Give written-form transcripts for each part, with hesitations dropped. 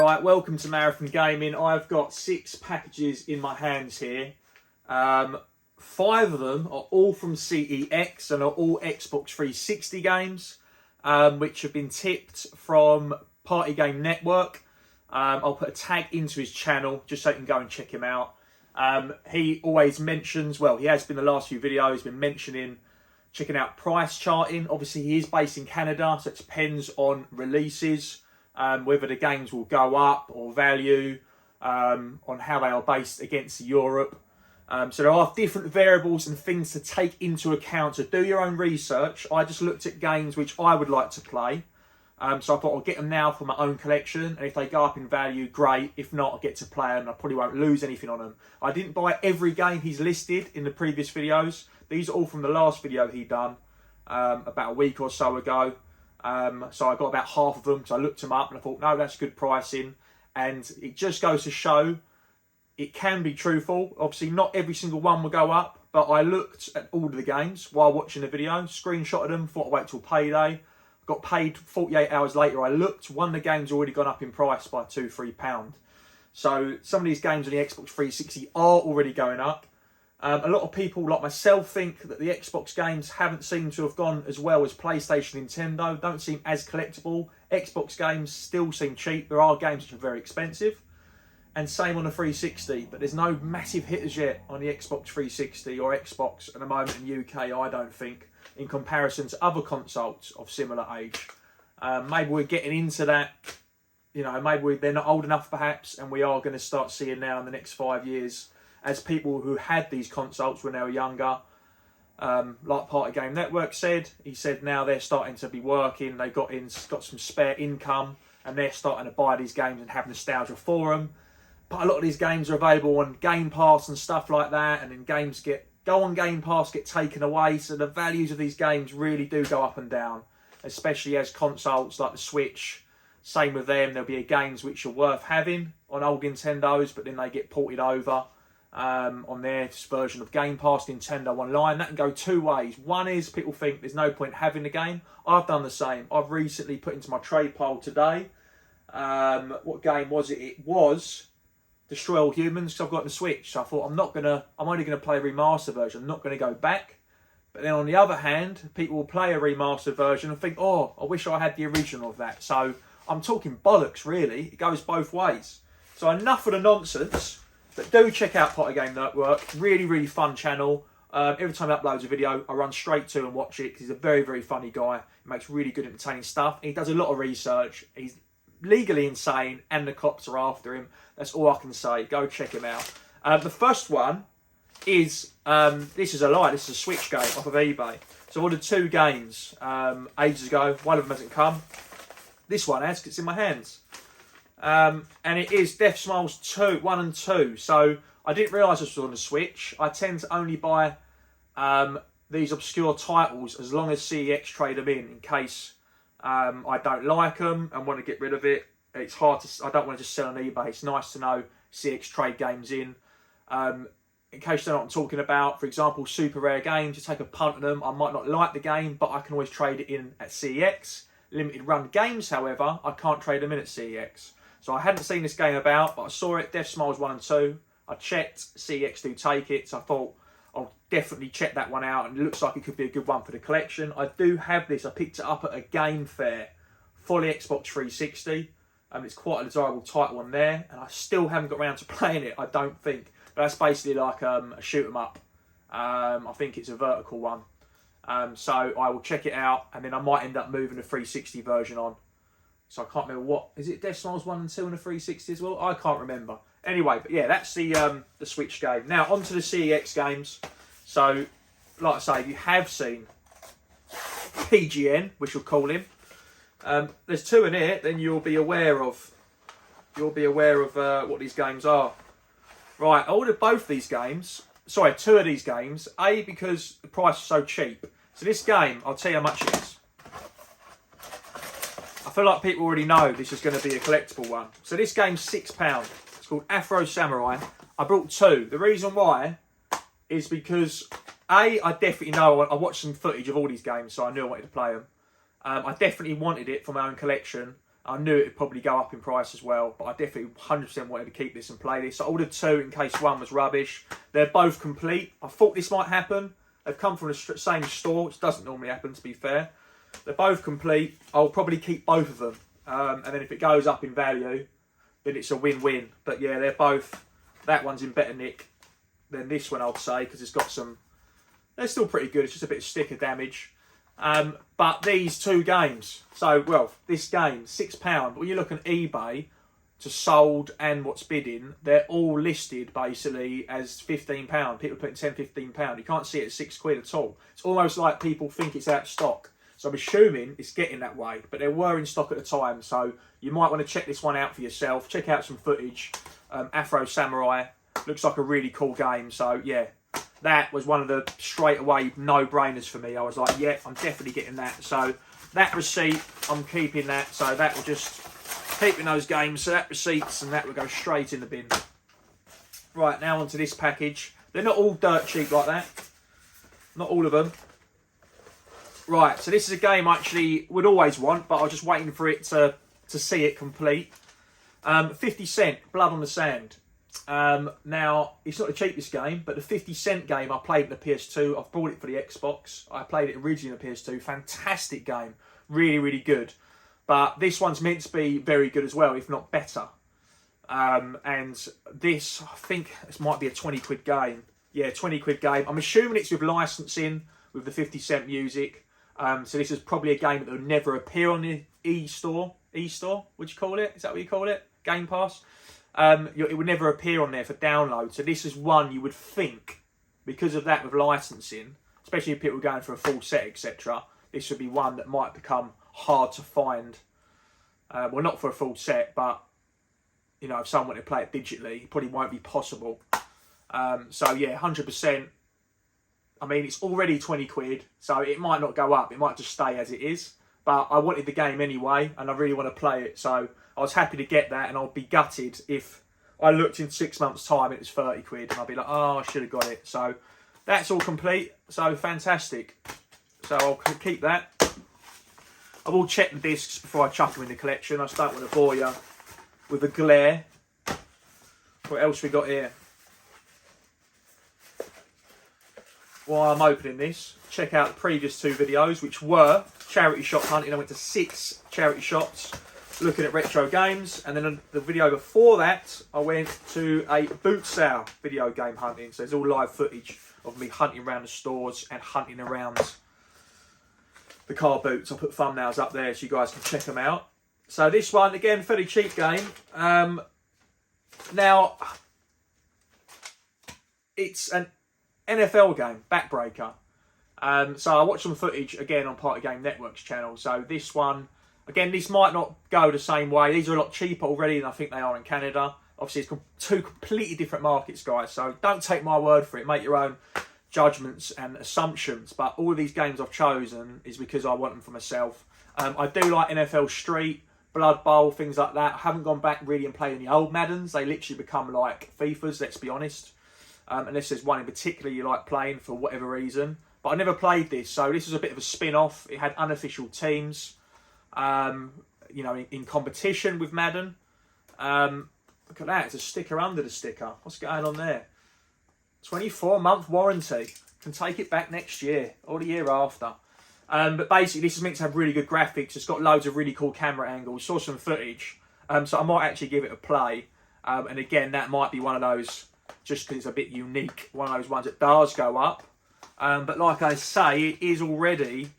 Right, welcome to Marathon Gaming. I've got 6 packages in my hands here. 5 of them are all from CEX and are all Xbox 360 games, which have been tipped from Party Game Network. I'll put a tag into his channel just so you can go and check him out. He always mentions, well, he has been the last few videos, been mentioning checking out price charting. Obviously, he is based in Canada, so it depends on releases. Whether the games will go up or value, on how they are based against Europe. So there are different variables and things to take into account. So do your own research. I just looked at games which I would like to play. So I thought I'll get them now for my own collection. And if they go up in value, great. If not, I'll get to play them. I probably won't lose anything on them. I didn't buy every game he's listed in the previous videos. These are all from the last video he done about a week or so ago. So I got about half of them, so I looked them up and I thought, no, that's good pricing. And it just goes to show it can be truthful. Obviously, not every single one will go up, but I looked at all of the games while watching the video, screenshotted them, thought I'd wait till payday. Got paid 48 hours later. I looked, one of the games already gone up in price by £2-3. So some of these games on the Xbox 360 are already going up. A lot of people like myself think that the Xbox games haven't seemed to have gone as well as PlayStation, Nintendo, don't seem as collectible. Xbox games still seem cheap. There are games which are very expensive. And same on the 360, but there's no massive hitters yet on the Xbox 360 or Xbox at the moment in the UK, I don't think, in comparison to other consoles of similar age. Maybe we're getting into that, you know, maybe they're not old enough perhaps, and we are going to start seeing now in the next 5 years, as people who had these consoles when they were younger, like Party Game Network said, he said now they're starting to be working, they got some spare income, and they're starting to buy these games and have nostalgia for them. But a lot of these games are available on Game Pass and stuff like that, and then games go on Game Pass, get taken away, so the values of these games really do go up and down, especially as consoles like the Switch, same with them, there'll be games which are worth having on old Nintendos, but then they get ported over on their version of Game Pass, Nintendo Online. That can go 2 ways. One is people think there's no point having the game. I've done the same. I've recently put into my trade pile today. What game was it? It was Destroy All Humans, because I've got the Switch. So I thought I'm only gonna play a remaster version. I'm not gonna go back. But then on the other hand, people will play a remastered version and think, oh, I wish I had the original of that. So I'm talking bollocks, really. It goes both ways. So enough of the nonsense. But do check out Party Game Network. Really, really fun channel. Every time he uploads a video, I run straight to and watch it because he's a very, very funny guy. He makes really good, entertaining stuff. He does a lot of research. He's legally insane and the cops are after him. That's all I can say. Go check him out. The first one is, this is a lie. This is a Switch game off of eBay. So I ordered 2 games ages ago. One of them hasn't come. This one has, because it's in my hands. And it is Death Smiles 1 and 2. So I didn't realise this was on the Switch. I tend to only buy these obscure titles as long as CEX trade them in case I don't like them and want to get rid of it. It's hard to, I don't want to just sell on eBay. It's nice to know CEX trade games in. In case you know what I'm talking about, for example, super rare games, you take a punt on them. I might not like the game, but I can always trade it in at CEX. Limited run games, however, I can't trade them in at CEX. So I hadn't seen this game about, but I saw it, Death Smiles 1 and 2. I checked, CEX do take it, so I thought I'll definitely check that one out, and it looks like it could be a good one for the collection. I do have this, I picked it up at a game fair, fully Xbox 360. It's quite a desirable title on there, and I still haven't got around to playing it, I don't think. But that's basically like a shoot 'em up. I think it's a vertical one. So I will check it out, and then I might end up moving the 360 version on. So I can't remember what, is it Death Smiles 1 and 2 on the 360 as well? I can't remember. Anyway, but yeah, that's the Switch game. Now, on to the CEX games. So, like I say, if you have seen PGN, which we'll call him, there's 2 in here, then you'll be aware of what these games are. Right, I ordered both these games. Sorry, 2 of these games. A, because the price is so cheap. So this game, I'll tell you how much it is. I feel like people already know this is going to be a collectible one. So this game's £6. It's called Afro Samurai. I brought 2. The reason why is because, A, I definitely know, I watched some footage of all these games, so I knew I wanted to play them. I definitely wanted it for my own collection. I knew it would probably go up in price as well, but I definitely 100% wanted to keep this and play this. So I ordered 2 in case one was rubbish. They're both complete. I thought this might happen. They've come from the same store, which doesn't normally happen, to be fair. They're both complete. I'll probably keep both of them. And then if it goes up in value, then it's a win-win. But yeah, they're both... That one's in better nick than this one, I'd say, because it's got some... They're still pretty good. It's just a bit of sticker damage. But these 2 games, so, well, this game, £6, but when you look on eBay to sold and what's bidding, they're all listed basically as £15. People putting £10, £15. You can't see it at £6 at all. It's almost like people think it's out of stock. So I'm assuming it's getting that way, but they were in stock at the time. So you might want to check this one out for yourself. Check out some footage. Afro Samurai, looks like a really cool game. So yeah. That was one of the straight away no-brainers for me. I was like, yeah, I'm definitely getting that. So that receipt, I'm keeping that. So that will just keep in those games. So that receipts and that will go straight in the bin. Right, now onto this package. They're not all dirt cheap like that. Not all of them. Right, so this is a game I actually would always want, but I was just waiting for it to see it complete. 50 Cent, Blood on the Sand. Now, it's not the cheapest game, but the 50 Cent game I played on the PS2. I've bought it for the Xbox. I played it originally on the PS2. Fantastic game. Really, really good. But this one's meant to be very good as well, if not better. And this, I think this might be a 20 quid game. Yeah, 20 quid game. I'm assuming it's with licensing, with the 50 Cent music. So this is probably a game that will never appear on the E-Store. E-Store, would you call it? Is that what you call it? Game Pass? It would never appear on there for download. So this is one you would think, because of that with licensing, especially if people are going for a full set, etc., this would be one that might become hard to find. Well, not for a full set, but, you know, if someone wanted to play it digitally, it probably won't be possible. So, yeah, 100%. I mean, it's already 20 quid, so it might not go up. It might just stay as it is. But I wanted the game anyway, and I really want to play it, so I was happy to get that, and I'll be gutted if I looked in 6 months' time and it was 30 quid, and I'll be like, oh, I should have got it. So that's all complete, so fantastic. So I'll keep that. I will check the discs before I chuck them in the collection. I just don't want to bore you with a glare. What else we got here? While I'm opening this, check out the previous 2 videos, which were charity shop hunting. I went to 6 charity shops looking at retro games, and then the video before that I went to a boot sale video game hunting. So there's all live footage of me hunting around the stores and hunting around the car boots. I'll put thumbnails up there so you guys can check them out. So this one, again, fairly cheap game. Now, it's an NFL game, backbreaker. So I watched some footage again on Party Game Network's channel. So this one, again, this might not go the same way. These are a lot cheaper already than I think they are in Canada. Obviously, it's 2 completely different markets, guys. So don't take my word for it. Make your own judgments and assumptions. But all of these games I've chosen is because I want them for myself. I do like NFL Street, Blood Bowl, things like that. I haven't gone back really and played any old Maddens. They literally become like FIFAs, let's be honest. Unless there's one in particular you like playing for whatever reason. But I never played this, so this was a bit of a spin-off. It had unofficial teams, you know, in competition with Madden. Look at that, it's a sticker under the sticker. What's going on there? 24-month warranty. Can take it back next year or the year after. But basically, this is meant to have really good graphics. It's got loads of really cool camera angles. Saw some footage. So I might actually give it a play. And again, that might be one of those, just because it's a bit unique, one of those ones that does go up. But like I say, it is already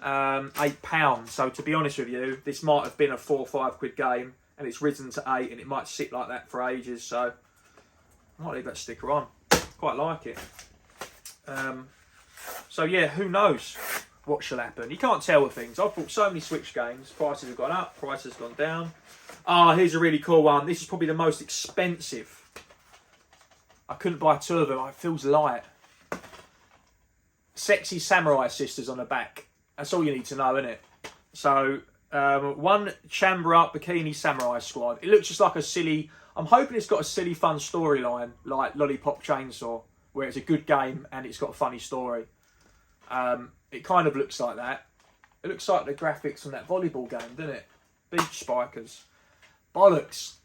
£8. So to be honest with you, this might have been a 4 or 5 quid game, and it's risen to 8, and it might sit like that for ages. So I might leave that sticker on. Quite like it. So yeah, who knows what shall happen? You can't tell with things. I've bought so many Switch games. Prices have gone up, prices have gone down. Here's a really cool one. This is probably the most expensive. I couldn't buy 2 of them. It feels light. Sexy Samurai Sisters on the back. That's all you need to know, isn't it? So, one Chamber Up Bikini Samurai Squad. It looks just like a silly... I'm hoping it's got a silly, fun storyline, like Lollipop Chainsaw, where it's a good game and it's got a funny story. It kind of looks like that. It looks like the graphics from that volleyball game, doesn't it? Beach spikers. Bollocks.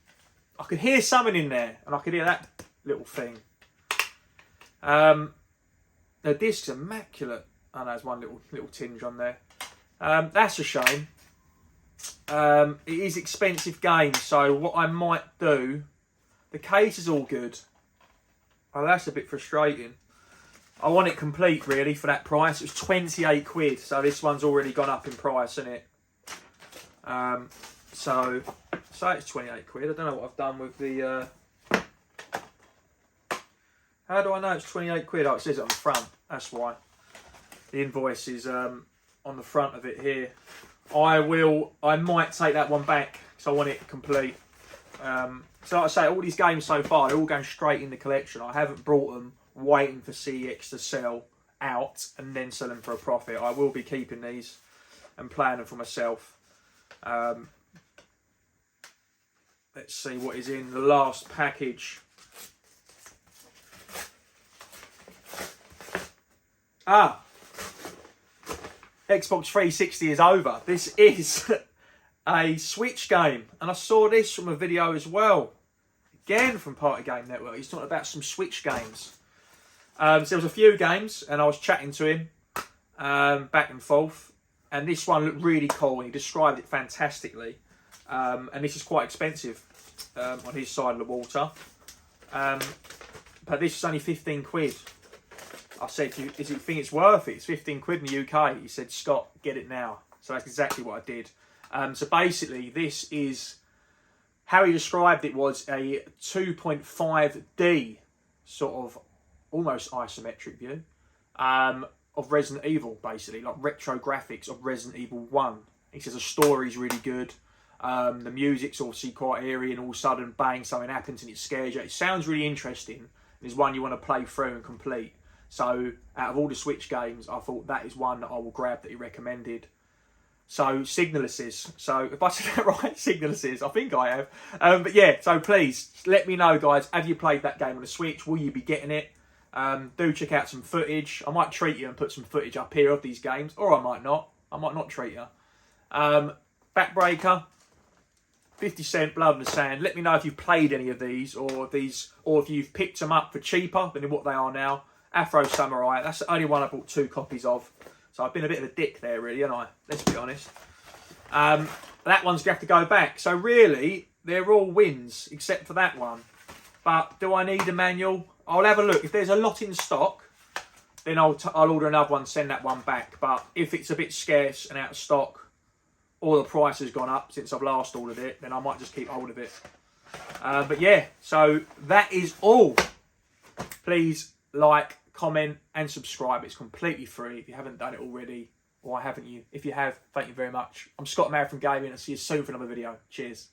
I could hear something in there, and I could hear that little thing. The disc's immaculate. I know there's one little tinge on there. That's a shame. It is expensive game, so what I might do, the case is all good. Oh, that's a bit frustrating. I want it complete, really, for that price. It was 28 quid, so this one's already gone up in price, isn't it? So it's 28 quid. I don't know what I've done with the... How do I know it's 28 quid? Oh, it says it on the front. That's why. The invoice is on the front of it here. I might take that one back because I want it complete. So like I say, all these games so far, they're all going straight in the collection. I haven't brought them waiting for CEX to sell out and then sell them for a profit. I will be keeping these and playing them for myself. Let's see what is in the last package. Xbox 360 is over. This is a Switch game, and I saw this from a video as well. Again from Party Game Network. He's talking about some Switch games. So there was a few games, and I was chatting to him back and forth, and this one looked really cool, and he described it fantastically. And this is quite expensive on his side of the water. But this is only 15 quid. I said, do you think it's worth it? It's 15 quid in the UK. He said, Scott, get it now. So that's exactly what I did. So basically, this is, how he described it was a 2.5D sort of almost isometric view of Resident Evil, basically, like retro graphics of Resident Evil 1. He says the story's really good. The music's obviously quite eerie, and all of a sudden, bang, something happens and it scares you. It sounds really interesting, and it's one you want to play through and complete. So, out of all the Switch games, I thought that is one that I will grab that he recommended. So, Signal Assist. So, if I said that right, Signal Assist, I think I have. But yeah, so please, let me know, guys, have you played that game on the Switch? Will you be getting it? Do check out some footage. I might treat you and put some footage up here of these games, or I might not. I might not treat you. Backbreaker. 50 Cent, Blood in the Sand. Let me know if you've played any of these, or if you've picked them up for cheaper than what they are now. Afro Samurai, that's the only one I bought 2 copies of. So I've been a bit of a dick there, really, haven't I? Let's be honest. That one's going to have to go back. So really, they're all wins, except for that one. But do I need a manual? I'll have a look. If there's a lot in stock, then I'll order another one, send that one back. But if it's a bit scarce and out of stock, or the price has gone up since I've last ordered it, then I might just keep hold of it. But yeah, so that is all. Please like, comment and subscribe. It's completely free if you haven't done it already. Why haven't you? If you have, thank you very much. I'm Scott Marathon Gaming. I'll see you soon for another video. Cheers.